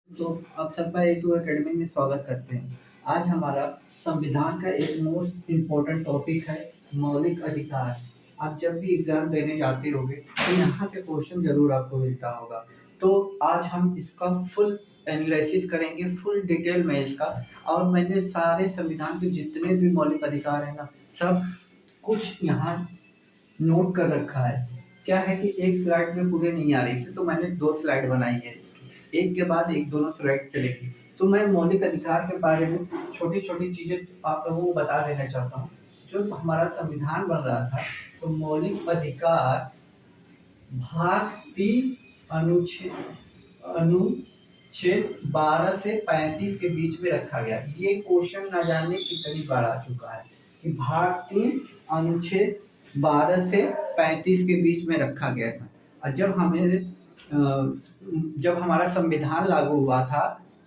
तो आप सबका A2 एकेडमी में स्वागत करते हैं। आज हमारा संविधान का एक मोस्ट इम्पोर्टेंट टॉपिक है मौलिक अधिकार। आप जब भी एग्जाम देने जाते होंगे तो यहाँ से क्वेश्चन जरूर आपको मिलता होगा। तो आज हम इसका फुल एनालिसिस करेंगे, फुल डिटेल में इसका। और मैंने सारे संविधान के जितने भी मौलिक अधिकार है ना, सब कुछ यहाँ नोट कर रखा है। क्या है कि एक स्लाइड में पूरे नहीं आ रही थी तो मैंने 2 स्लाइड बनाई है, एक के बाद एक दोनों स्लाइड चलेगी। तो मैं मौलिक अधिकार के बारे में छोटी छोटी चीजें आप लोगों को बता देना चाहता हूँ। जो हमारा संविधान बन रहा था तो मौलिक अधिकार भाग 3 अनुच्छेद 12 से 35 के बीच में रखा गया। ये क्वेश्चन न जाने कितनी बार आ चुका है कि भाग 3 अनुच्छेद 12 से 35 के बीच में रखा गया था। और जब हमारा संविधान लागू हुआ था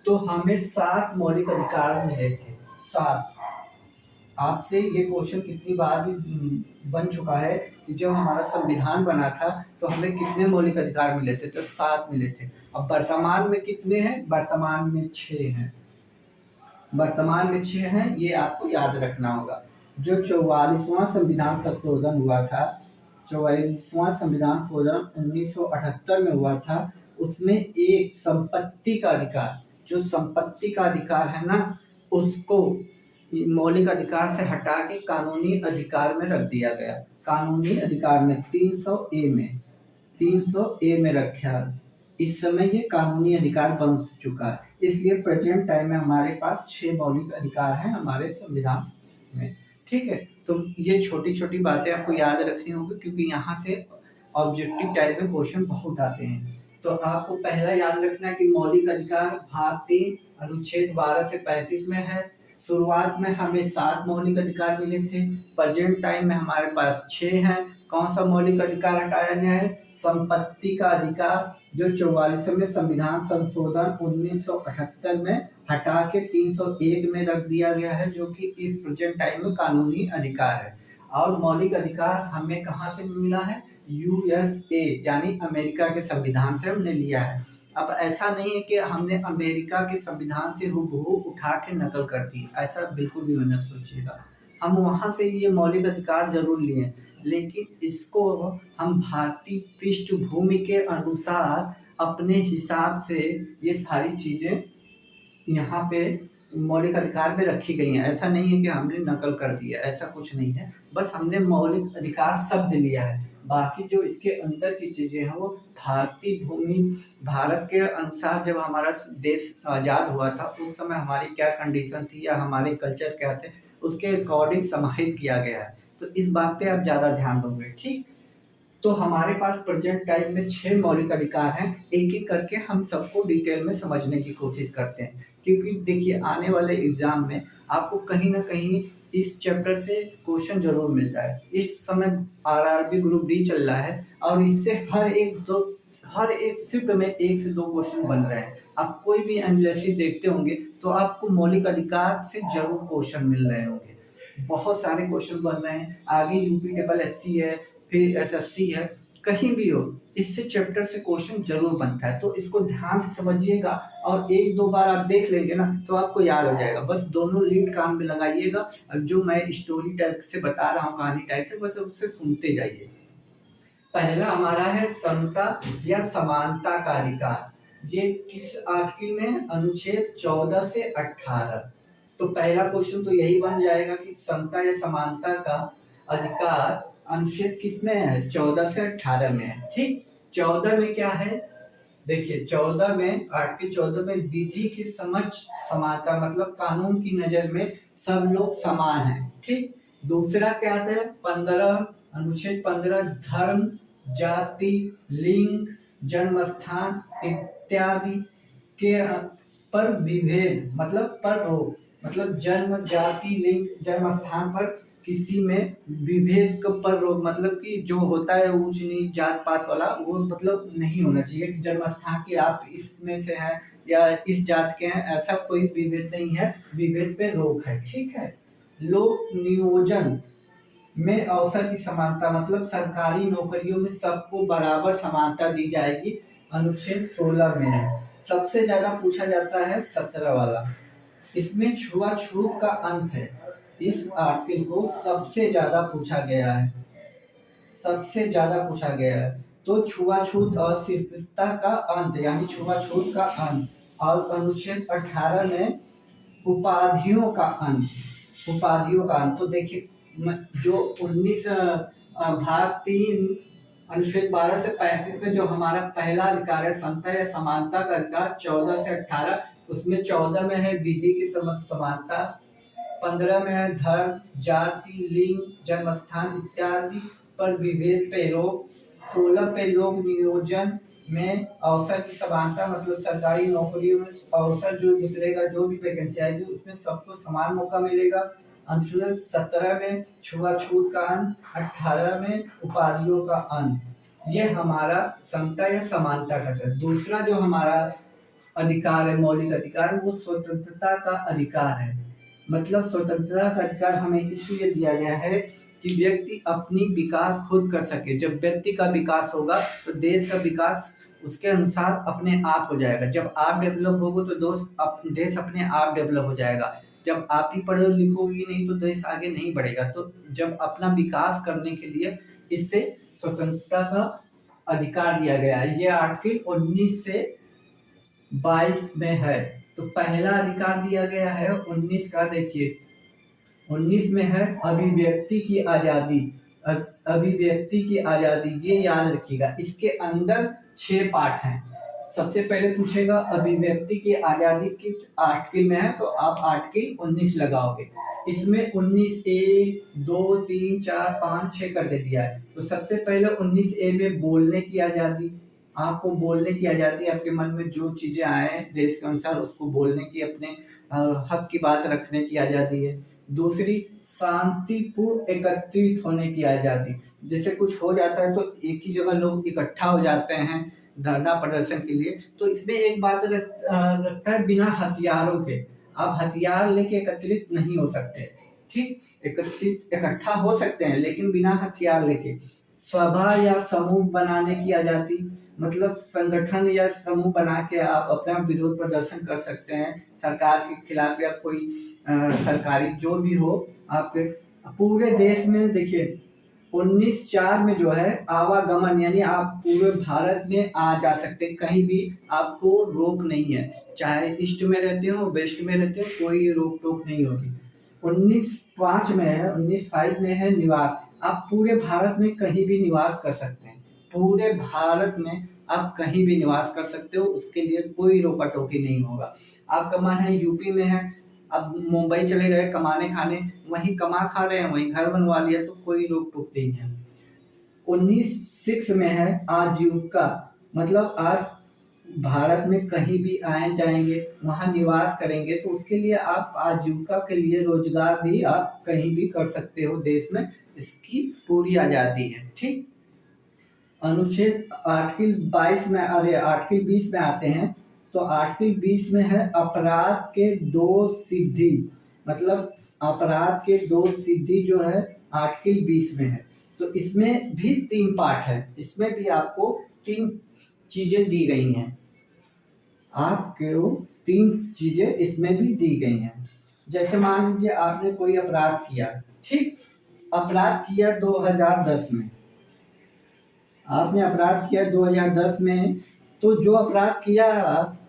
तो हमें 7 मौलिक अधिकार मिले थे। 7। आपसे ये क्वेश्चन कितनी बार भी बन चुका है कि जब हमारा संविधान बना था तो हमें कितने मौलिक अधिकार मिले थे, तो 7 मिले थे। अब वर्तमान में कितने हैं? वर्तमान में 6 हैं। वर्तमान में 6 हैं, ये आपको याद रखना होगा। जो 44वां संविधान संशोधन हुआ था, 44वां संविधान संशोधन 1978 में हुआ था, उसमें एक संपत्ति का अधिकार, जो संपत्ति का अधिकार है ना, उसको मौलिक अधिकार से हटा के कानूनी अधिकार में रख दिया गया। कानूनी अधिकार में 300 ए में रखा। इस समय ये कानूनी अधिकार बन चुका है। इसलिए प्रेजेंट टाइम में हमारे पास 6 मौलिक अधिकार हैं हमारे संविधान में। ठीक है, तो ये छोटी छोटी बातें आपको याद रखनी होगी क्योंकि यहाँ से ऑब्जेक्टिव टाइप में क्वेश्चन बहुत आते हैं। तो आपको पहला याद रखना है कि मौलिक अधिकार भाग 3 अनुच्छेद 12 से 35 में है। शुरुआत में हमें 7 मौलिक अधिकार मिले थे, प्रेजेंट टाइम में हमारे पास 6 हैं। कौन सा मौलिक अधिकार हटाया गया है? संपत्ति का अधिकार, जो 44वें संविधान संशोधन 1978 में हटा के 301 में रख दिया गया है, जो कि इस प्रेजेंट टाइम में कानूनी अधिकार है। और मौलिक अधिकार हमें कहाँ से मिला है? USA यानी अमेरिका के संविधान से हमने लिया है। अब ऐसा नहीं है कि हमने अमेरिका के संविधान से हूबहू उठा के नकल कर दी, ऐसा बिल्कुल भी मत सोचिएगा। हम वहां से ये मौलिक अधिकार जरूर लिए, लेकिन इसको हम भारतीय पृष्ठभूमि के अनुसार अपने हिसाब से ये सारी चीजें यहाँ पे मौलिक अधिकार में रखी गई हैं। ऐसा नहीं है कि हमने नकल कर दिया, ऐसा कुछ नहीं है। बस हमने मौलिक अधिकार शब्द लिया है, बाकी जो इसके अंदर की चीजें हैं वो भारतीय भूमि, भारत के अनुसार जब हमारा देश आजाद हुआ था उस समय हमारी क्या कंडीशन थी या हमारे कल्चर क्या थे, उसके अकॉर्डिंग समाहित किया गया है। तो इस बात पे आप ज्यादा ध्यान दोगे। ठीक, तो हमारे पास प्रेजेंट टाइम में 6 मौलिक अधिकार हैं। एक एक करके हम सबको डिटेल में समझने की कोशिश करते हैं, क्योंकि देखिए आने वाले एग्जाम में आपको कहीं ना कहीं इस चैप्टर से क्वेश्चन जरूर मिलता है। इस समय RRB ग्रुप डी चल रहा है और इससे हर एक शिफ्ट में 1 से 2 क्वेश्चन बन रहे हैं। आप कोई भी एनालिसिस देखते होंगे तो आपको मौलिक अधिकार से जरूर क्वेश्चन मिल रहे होंगे। बहुत सारे क्वेश्चन बन रहे हैं। आगे UPSSC है, फिर SSC है, कहीं भी हो, इससे चैप्टर से क्वेश्चन जरूर बनता है। तो इसको ध्यान से समझिएगा और 1-2 बार आप देख लेंगे ना तो आपको याद आ जाएगा। बस दोनों लीड कान में लगाइएगा और जो मैं स्टोरी टाइप से बता रहा हूँ, कहानी टाइप से, बस उससे सुनते जाइए। पहला हमारा है समता या समानता का अधिकार। ये किस आर्टिकल में? अनुच्छेद 14 से 18। तो पहला क्वेश्चन तो यही बन जाएगा कि समता या समानता का अधिकार अनुच्छेद किसमें है? 14 से 18 में है। ठीक, 14 में क्या है? देखिए 14 में, आर्टिकल 14 में विधि की समझ समानता, मतलब कानून की नजर में सब लोग समान हैं। ठीक, दूसरा क्या आता है? 15 अनुच्छेद 15 धर्म, जाति, लिंग, जन्म स्थान इत्यादि के पर विभेद, मतलब पर रोक, मतलब जन्म, जाति, लिंग, जन्म स्थान पर किसी में विभेद पर रोक, मतलब कि जो होता है ऊंच नीच जात पात वाला, वो मतलब नहीं होना चाहिए कि जन्म स्थान की आप इसमें से हैं या इस जात के हैं, ऐसा कोई विभेद नहीं है। विभेद पे रोक है। ठीक है, लोक नियोजन में अवसर की समानता, मतलब सरकारी नौकरियों में सबको बराबर समानता दी जाएगी, अनुच्छेद 16 में है। सबसे ज्यादा पूछा जाता है 17 वाला। इसमें छुआछूत का अंत है। इस आर्टिकल को सबसे ज्यादा पूछा गया है, सबसे ज्यादा पूछा गया है। तो छुआछूत और अस्पृश्यता का अंत यानी छुआछूत का अंत, और अनुच्छेद 18 में उपाधियों का अंत, उपाधियों का अंत। तो देखिए जो 19 भाग 3 अनुच्छेद 12 से 35 में जो हमारा पहला अधिकार है समता या समानता का अधिकार, 14 से 18, उसमें 14 में है विधि की समानता, 15 में है धर्म, जाति, लिंग, जन्म स्थान इत्यादि पर विभेद पे रोक, 16 पे लोग नियोजन में अवसर की समानता, मतलब सरकारी नौकरियों में अवसर जो निकलेगा, जो भी वैकेंसी आएगी उसमें सबको समान मौका मिलेगा। अनुच्छेद 17 में छुआछूत का अंत, 18 में उपाधियों का अंत। ये हमारा समता या समानता का है। दूसरा जो हमारा अधिकार है, मौलिक अधिकार, वो स्वतंत्रता का अधिकार है। मतलब स्वतंत्रता का अधिकार हमें इसलिए दिया गया है कि व्यक्ति अपनी विकास खुद कर सके। जब व्यक्ति का विकास होगा तो देश का विकास उसके अनुसार अपने आप हो जाएगा। जब आप डेवलप होगे तो देश अपने आप डेवलप हो जाएगा। जब आप ही पढ़े लिखोगे नहीं तो देश आगे नहीं बढ़ेगा। तो जब अपना विकास करने के लिए इससे स्वतंत्रता का अधिकार दिया गया है। ये आर्टिकल 19 से 22 में है। तो पहला अधिकार दिया गया है 19 का, देखिए 19 में है अभिव्यक्ति की आजादी। अभिव्यक्ति की आजादी, ये याद रखिएगा। इसके अंदर 6 पार्ट हैं। सबसे पहले पूछेगा अभिव्यक्ति की आजादी किस आर्टिकल में है, तो आप आर्टिकल 19 लगाओगे। इसमें 19A 2 3 4 5 6 करके दिया है। तो सबसे पहले 19A में बोलने की आजादी, आपको बोलने की आजादी, आपके मन में जो चीजें आए देश के अनुसार उसको बोलने की, अपने हक की बात रखने की आजादी है। दूसरी शांतिपूर्ण एकत्रित होने की आजादी। जैसे कुछ हो जाता है तो एक ही जगह लोग इकट्ठा हो जाते हैं धरना प्रदर्शन के लिए, तो इसमें एक बात लगता है बिना हथियारों के। आप हथियार लेके एकत्रित नहीं हो सकते, ठीक। इकट्ठा हो सकते हैं लेकिन बिना हथियार लेके। सभा या समूह बनाने की आजादी, मतलब संगठन या समूह बना के आप अपना विरोध प्रदर्शन कर सकते हैं सरकार के खिलाफ या कोई सरकारी जो भी हो आपके पूरे देश में। देखिए 19(4) में जो है आवागमन, यानी आप पूरे भारत में आ जा सकते, कहीं भी आपको रोक नहीं है, चाहे ईस्ट में रहते हो वेस्ट में रहते हो, कोई रोक टोक नहीं होगी। 19(5) में है, 19(5) में है निवास। आप पूरे भारत में कहीं भी निवास कर सकते हैं, पूरे भारत में आप कहीं भी निवास कर सकते हो, उसके लिए कोई रोका टोकी नहीं होगा। आपका मन है यूपी में है, अब मुंबई चले गए कमाने खाने, वहीं कमा खा रहे हैं, वहीं घर बनवा लिया, तो कोई रोक टोक नहीं है। 19(6) में है आजीविका, मतलब आप भारत में कहीं भी आए जाएंगे, वहां निवास करेंगे, तो उसके लिए आप आजीविका के लिए रोजगार भी आप कहीं भी कर सकते हो देश में, इसकी पूरी आजादी है, ठीक। अनुच्छेद आर्टिकल 22 में, अरे आर्टिकल 20 में आते हैं। तो आर्टिकल 20 में है अपराध के 2 सिद्धि, मतलब अपराध के 2 सिद्धि जो है आर्टिकल 20 में है। तो इसमें भी 3 पार्ट है, इसमें भी आपको 3 चीजें दी गई हैं, आपको 3 चीजें इसमें भी दी गई हैं। जैसे मान लीजिए आपने कोई अपराध किया, ठीक, अपराध किया 2010 में, आपने अपराध किया 2010 में, तो जो अपराध किया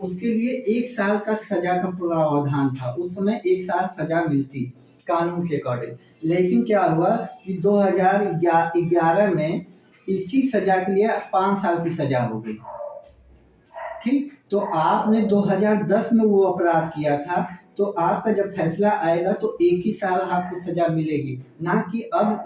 उसके लिए 1 साल का सजा का प्रावधान था। उस समय 1 साल सजा मिलती कानून के अकॉर्डिंग। लेकिन क्या हुआ कि 2011 में इसी सजा के लिए 5 साल की सजा हो गई, ठीक। तो आपने 2010 में वो अपराध किया था, तो आपका जब फैसला आएगा तो 1 ही साल आपको सजा मिलेगी, ना कि अब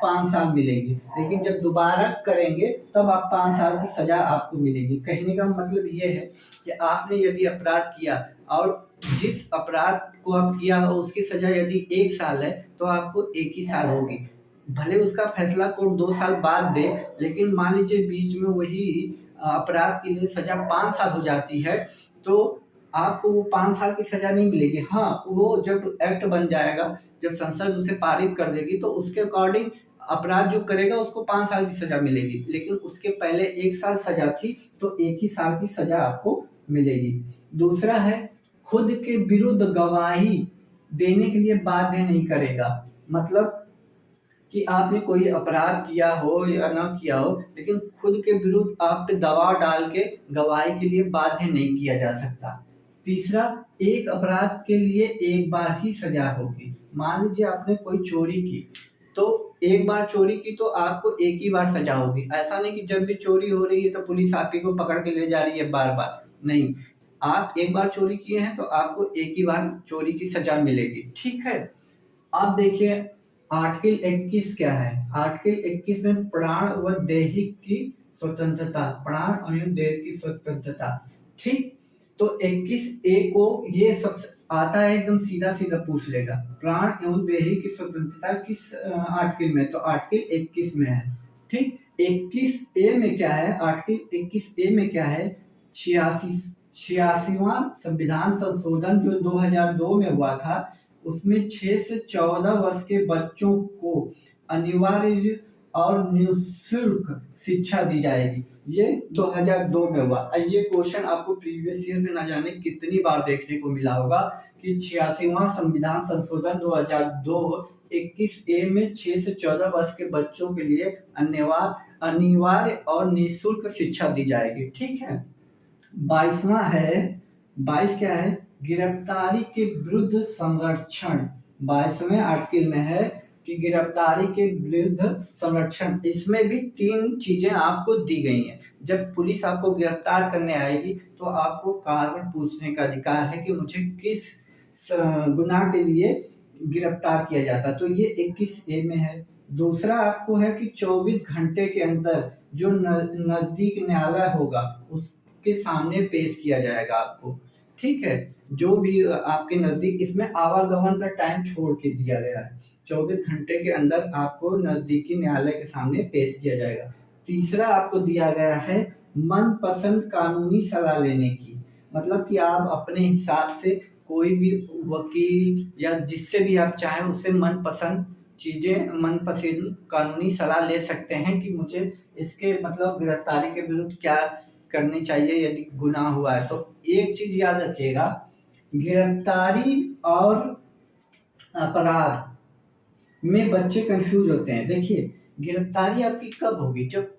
5 साल मिलेगी। लेकिन जब दोबारा करेंगे तब आप 5 साल की सजा आपको मिलेगी। कहने का मतलब ये है कि आपने यदि अपराध किया और जिस अपराध को आप किया हो उसकी सजा यदि 1 साल है तो आपको 1 ही साल होगी। भले उसका फैसला कोर्ट 2 साल बाद दे, लेकिन मान लीजिए बीच में वही अपराध के लिए सजा 5 साल हो जाती है, तो आपको वो 5 साल की सजा नहीं मिलेगी। हाँ, वो जब एक्ट बन जाएगा, जब संसद उसे पारित कर देगी, तो उसके अकॉर्डिंग अपराध जो करेगा उसको 5 साल की सजा मिलेगी। लेकिन उसके पहले 1 साल सजा थी, तो 1 ही साल की सजा आपको मिलेगी। दूसरा है खुद के विरुद्ध गवाही देने के लिए बाध्य नहीं करेगा। मतलब कि आपने कोई अपराध किया हो या ना किया हो, लेकिन खुद के विरुद्ध आप पे दबाव डाल के गवाही के लिए बाध्य नहीं किया जा सकता। तीसरा, एक अपराध के लिए एक बार ही सजा होगी। मान लीजिए आपने कोई चोरी की, तो एक बार चोरी की तो आपको एक ही बार सजा होगी। ऐसा नहीं कि जब भी चोरी हो रही है तो पुलिस आप ही को पकड़ के ले जा रही है बार बार, नहीं। आप एक बार चोरी किए हैं तो आपको एक ही बार चोरी की सजा मिलेगी, ठीक है। आप देखिए आर्टिकल 21 क्या है। आर्टिकल 21 में प्राण व दैहिक की स्वतंत्रता, प्राण और दैहिक की स्वतंत्रता, ठीक। तो 21A को ये सब आता है, एकदम सीधा सीधा पूछ लेगा प्राण एवं दैहिक की स्वतंत्रता किस आर्टिकल में, तो आर्टिकल 21 में है, ठीक। 21A में क्या है, आर्टिकल 21A में क्या है, 86वां संविधान संशोधन जो 2002 में हुआ था, उसमें 6 से 14 वर्ष के बच्चों को अनिवार्य और निःशुल्क शिक्षा दी जाएगी। ये 2002 में हुआ। ये क्वेश्चन आपको प्रीवियस ईयर में ना जाने कितनी बार देखने को मिला होगा कि 86वां संविधान संशोधन 2002 21A में 6 से 14 वर्ष के बच्चों के लिए अनिवार्य और निःशुल्क शिक्षा दी जाएगी, ठीक है। 22वां है, 22 क्या है, गिरफ्तारी के विरुद्ध संरक्षण। 22वें आर्टिकल में है कि गिरफ्तारी के विरुद्ध संरक्षण। इसमें भी 3 चीजें आपको दी गई हैं। जब पुलिस आपको गिरफ्तार करने आएगी तो आपको कारण पूछने का अधिकार है कि मुझे किस गुनाह के लिए गिरफ्तार किया जाता, तो ये 21A में है। दूसरा आपको है कि 24 घंटे के अंदर जो नजदीक न्यायालय होगा उसके सामने पेश किया जाएगा आपको, ठीक है। जो भी आपके नजदीक, इसमें आवागमन का टाइम छोड़ के दिया गया है, 24 घंटे के अंदर आपको नजदीकी न्यायालय के सामने पेश किया जाएगा। तीसरा आपको दिया गया है मनपसंद कानूनी सलाह लेने की, मतलब कि आप अपने हिसाब से कोई भी वकील या जिससे भी आप चाहें उससे मनपसंद कानूनी सलाह ले सकते हैं कि मुझे इसके मतलब गिरफ्तारी के विरुद्ध क्या करनी चाहिए यदि गुनाह हुआ है। तो एक चीज याद रखिएगा, गिरफ्तारी और अपराध में बच्चे कंफ्यूज होते हैं। देखिए गिरफ्तारी आपकी कब होगी, जब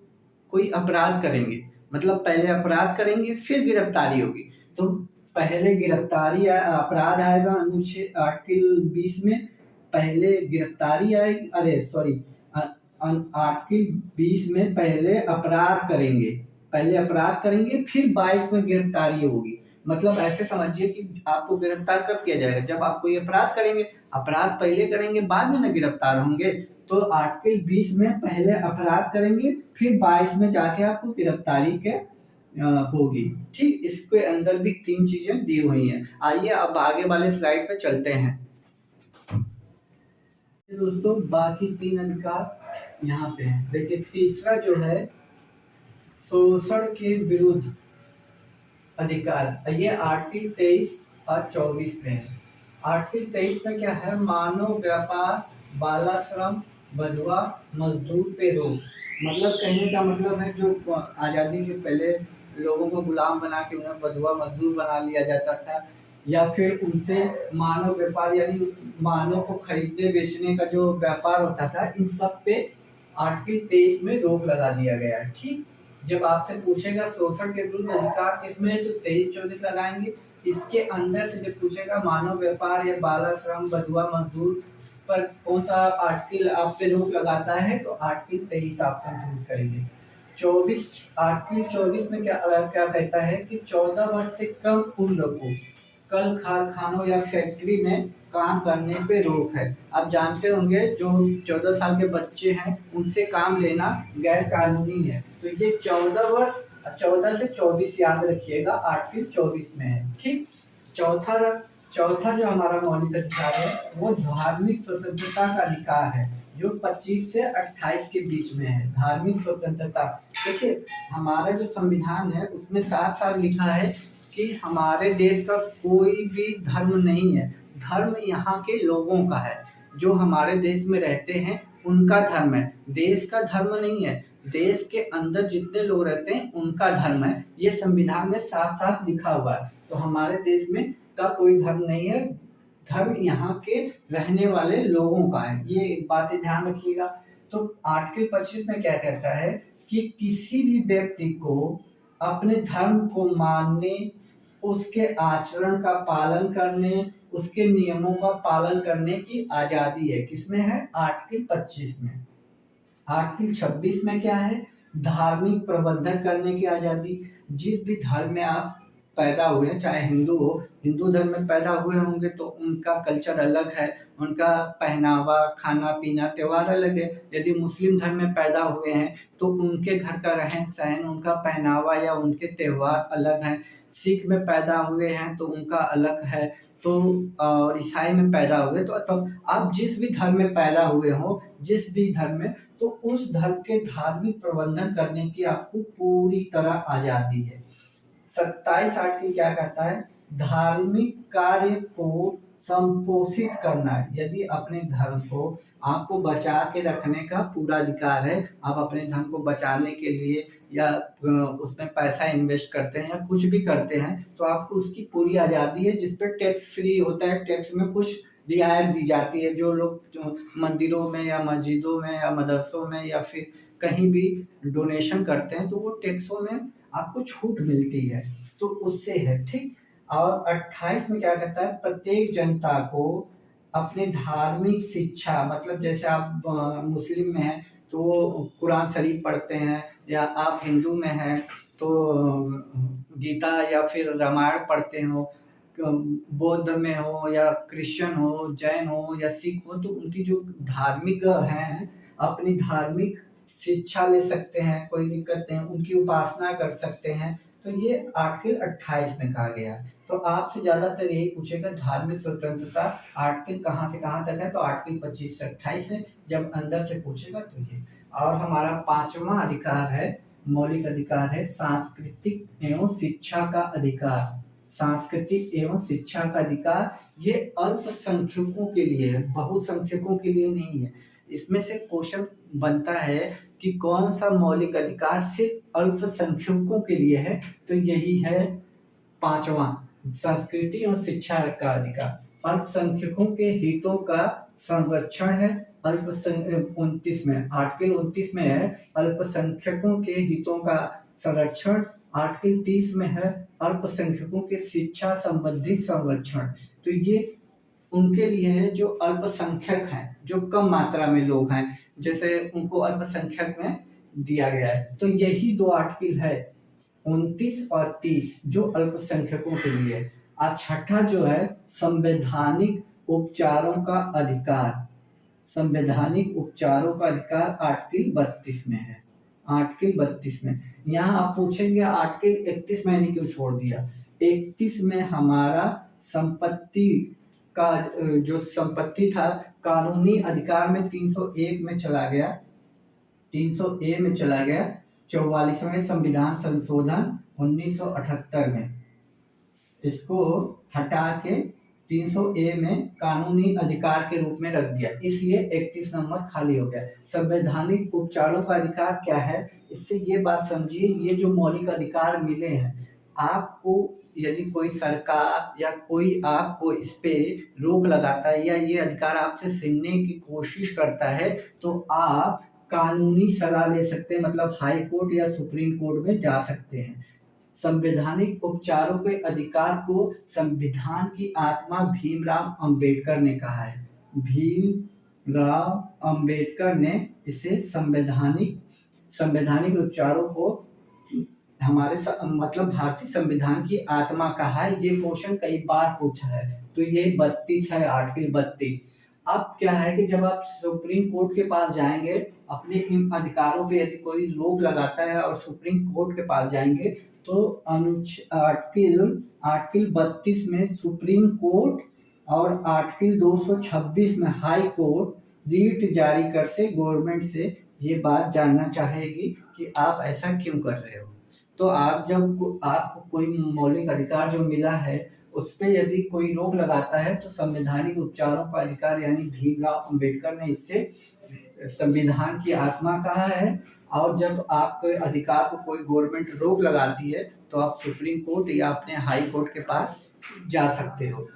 कोई अपराध करेंगे, मतलब पहले अपराध करेंगे फिर गिरफ्तारी होगी। तो पहले गिरफ्तारी अपराध आएगा अनुच्छेद आर्टिकल 20 में, पहले गिरफ्तारी आएगी, आर्टिकल 20 में पहले अपराध करेंगे फिर 22 में गिरफ्तारी होगी। मतलब ऐसे समझिए कि आपको गिरफ्तार कब किया जाएगा, जब आप कोई अपराध करेंगे, अपराध पहले करेंगे बाद में ना गिरफ्तार होंगे। तो आर्टिकल 20 में पहले अपराध करेंगे फिर 22 में जाके आपको गिरफ्तारी के होगी, ठीक। इसके अंदर भी 3 चीजें दी हुई हैं। आइए अब आगे वाले स्लाइड पे चलते हैं। दोस्तों बाकी 3 अधिकार यहाँ पे हैं। देखिए तीसरा जो है शोषण के विरुद्ध अधिकार, ये आर्टिकल 23 और 24 में है। आर्टिकल 23 में क्या है, मानव व्यापार, बालाश्रम, बंधुआ मजदूर पे रोक। मतलब कहने का मतलब है जो आज़ादी से पहले लोगों को गुलाम बना के उन्हें बंधुआ मजदूर बना लिया जाता था, या फिर उनसे मानव व्यापार यानी मानव को खरीदने बेचने का जो व्यापार होता था, इन सब पे आर्टिकल 23 में रोक लगा दिया गया है, ठीक। जब आपसे पूछेगा शोषण के विरुद्ध अधिकार किसमें है तो 23-24 लगाएंगे। इसके अंदर से जब पूछेगा मानव व्यापार या बालाश्रम, बंधुआ मजदूर पर कौन सा आर्टिकल आप पे रोक लगाता है, तो आर्टिकल 23 ऑप्शन चूज करेंगे। आर्टिकल 24 में क्या कहता है कि 14 वर्ष से कम उम्र को कल कारखानों या फैक्ट्री में काम करने पे रोक है। आप जानते होंगे जो 14 साल के बच्चे हैं उनसे काम लेना गैर कानूनी है। तो ये 14 वर्ष 14 से 24 याद रखिएगा, आर्टिकल 24 में है, ठीक। चौथा जो हमारा मौलिक अधिकार है वो धार्मिक स्वतंत्रता का अधिकार है, जो 25 से 28 के बीच में है। धार्मिक स्वतंत्रता, देखिए हमारा जो संविधान है उसमें साफ लिखा है कि हमारे देश का कोई भी धर्म नहीं है, धर्म यहाँ के लोगों का है, जो हमारे देश में रहते हैं उनका धर्म है, देश का धर्म नहीं है। देश के अंदर जितने लोग रहते हैं उनका धर्म है, ये संविधान में साफ साफ लिखा हुआ है। तो हमारे देश में का कोई धर्म नहीं है, धर्म यहाँ के रहने वाले लोगों का है, ये बातें ध्यान रखिएगा। तो आर्टिकल 25 में क्या कहता है कि किसी भी व्यक्ति को अपने धर्म को मानने, उसके आचरण का पालन करने, उसके नियमों का पालन करने की आजादी है। किसमें है? आर्टिकल 25 में। आर्टिकल 26 में क्या है? धार्मिक प्रबंधन करने की आजादी। जिस भी धर्म में आप पैदा हुए हैं, चाहे हिंदू हो, हिंदू धर्म में पैदा हुए होंगे तो उनका कल्चर अलग है, उनका पहनावा, खाना पीना, त्योहार अलग है। यदि मुस्लिम धर्म में पैदा हुए हैं तो उनके घर का रहन सहन, उनका पहनावा या उनके त्योहार अलग हैं। सिख में पैदा हुए हैं तो उनका अलग है। तो और ईसाई में पैदा हुए तो आप जिस भी धर्म में पैदा हुए हो, जिस भी धर्म में, तो उस धर्म के धार्मिक प्रबंधन करने की आपको पूरी तरह आजादी है। 27 आर्टिकल क्या कहता है? धार्मिक कार्य को संपोषित करना। यदि अपने धर्म को आपको बचा के रखने का पूरा अधिकार है, आप अपने धर्म को बचाने के लिए या उसमें पैसा इन्वेस्ट करते हैं या कुछ भी करते हैं तो आपको उसकी पूरी आज़ादी है, जिस पर टैक्स फ्री होता है, टैक्स में कुछ रियायत दी जाती है। जो लोग मंदिरों में या मस्जिदों में या मदरसों में या फिर कहीं भी डोनेशन करते हैं तो वो टैक्सों में आपको छूट मिलती है, तो उससे है, ठीक। और 28 में क्या कहता है? प्रत्येक जनता को अपने धार्मिक शिक्षा, मतलब जैसे आप मुस्लिम में हैं तो वो कुरान शरीफ पढ़ते हैं, या आप हिंदू में हैं तो गीता या फिर रामायण पढ़ते हो, बौद्ध में हो या क्रिश्चियन हो, जैन हो या सिख हो, तो उनकी जो धार्मिक हैं अपनी धार्मिक शिक्षा ले सकते हैं, कोई दिक्कत नहीं, उनकी उपासना कर सकते हैं। तो ये आर्टिकल 28 में कहा गया है। तो आपसे ज्यादातर यही पूछेगा धार्मिक स्वतंत्रता आर्टिकल कहाँ से कहाँ तक है, तो आर्टिकल 25 से 28 है। जब अंदर से पूछेगा तो ये। और हमारा 5वां अधिकार है, मौलिक अधिकार है, सांस्कृतिक एवं शिक्षा का अधिकार। सांस्कृतिक एवं शिक्षा का अधिकार ये अल्पसंख्यकों के लिए है, बहुसंख्यकों के लिए नहीं है। इसमें से क्वेश्चन बनता है कि कौन सा मौलिक अधिकार सिर्फ अल्पसंख्यकों के लिए है, तो यही है 5वां, संस्कृति और शिक्षा का अधिकार। अल्पसंख्यकों के हितों का संरक्षण है। 29 में, आर्टिकल 29 में है अल्पसंख्यकों के हितों का संरक्षण। आर्टिकल 30 में है अल्पसंख्यकों के शिक्षा संबंधी संरक्षण। तो ये उनके लिए है जो अल्पसंख्यक हैं, जो कम मात्रा में लोग हैं, जैसे उनको अल्पसंख्यक में दिया गया है। तो यही 2 आर्टिकल है, 29 और 30, जो अल्पसंख्यकों के लिए है। और छठा जो है संवैधानिक उपचारों का अधिकार। संवैधानिक उपचारों का अधिकार आर्टिकल 32 में है। आर्टिकल 32 में यहाँ आप पूछेंगे आर्टिकल 31 मैंने क्यों छोड़ दिया? 31 में हमारा संपत्ति का जो संपत्ति था कानूनी अधिकार में 301 में चला गया, 300A में चला गया। 44वें संविधान संशोधन 1978 में इसको हटा के 300A में कानूनी अधिकार के रूप में रख दिया, इसलिए 31 नंबर खाली हो गया। संवैधानिक उपचारों का अधिकार क्या है? इससे ये बात समझिए, ये जो मौलिक अधिकार मिले हैं आपको, यदि कोई सरकार या कोई आपको इस पे रोक लगाता है या ये अधिकार आपसे छीनने की कोशिश करता है तो आप कानूनी सलाह ले सकते हैं, मतलब हाई कोर्ट या सुप्रीम कोर्ट में जा सकते हैं। संवैधानिक उपचारों के अधिकार को संविधान की आत्मा भीमराव अंबेडकर ने कहा है। भीमराव अंबेडकर ने इसे संवैधानिक उपचारों को हमारे मतलब भारतीय संविधान की आत्मा कहा है। ये क्वेश्चन कई बार पूछा है, तो ये 32 है, आर्टिकल 32। अब क्या है कि जब आप सुप्रीम कोर्ट के पास जाएंगे अपने इन अधिकारों पे, यदि कोई रोक लगाता है और सुप्रीम कोर्ट के पास जाएंगे तो आर्टिकल 32 में सुप्रीम कोर्ट और आर्टिकल 226 में हाई कोर्ट रीट जारी कर से गवर्नमेंट से ये बात जानना चाहेगी कि आप ऐसा क्यों कर रहे हो। तो आप जब आपको कोई मौलिक अधिकार जो मिला है उस पर यदि कोई रोक लगाता है तो संवैधानिक उपचारों का अधिकार यानी भीमराव अंबेडकर ने इससे संविधान की आत्मा कहा है और जब आपके अधिकार को कोई गवर्नमेंट रोक लगाती है तो आप सुप्रीम कोर्ट या अपने हाई कोर्ट के पास जा सकते हो,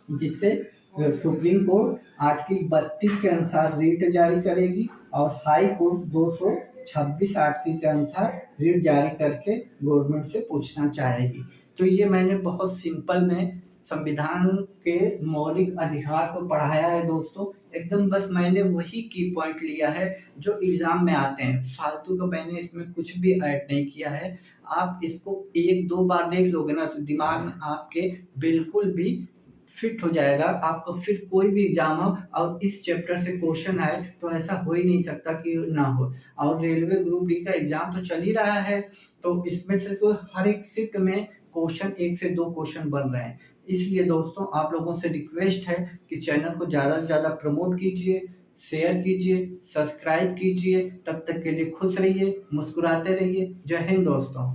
जिससे सुप्रीम कोर्ट आर्टिकल 32 के अनुसार रीट जारी करेगी और हाई कोर्ट 226 आर्टिकल के अनुसार रीट जारी करके गवर्नमेंट से पूछना चाहेगी। तो ये मैंने बहुत सिंपल में संविधान के मौलिक अधिकार को पढ़ाया है दोस्तों। एकदम बस मैंने वही की पॉइंट लिया है जो एग्जाम में आते हैं, फालतू का मैंने इसमें कुछ भी ऐड नहीं किया है। आप इसको एक दो बार देख लोगे ना तो दिमाग में आपके बिल्कुल भी फिट हो जाएगा। आपको फिर कोई भी एग्जाम हो और इस चैप्टर से क्वेश्चन आए तो ऐसा हो ही नहीं सकता कि ना हो। और रेलवे ग्रुप डी का एग्जाम तो चल ही रहा है, तो इसमें से तो हर एक शिफ्ट में क्वेश्चन 1 से 2 क्वेश्चन बन रहे हैं। इसलिए दोस्तों आप लोगों से रिक्वेस्ट है कि चैनल को ज़्यादा से ज़्यादा प्रमोट कीजिए, शेयर कीजिए, सब्सक्राइब कीजिए। तब तक के लिए खुश रहिए, मुस्कुराते रहिए। जय हिंद दोस्तों।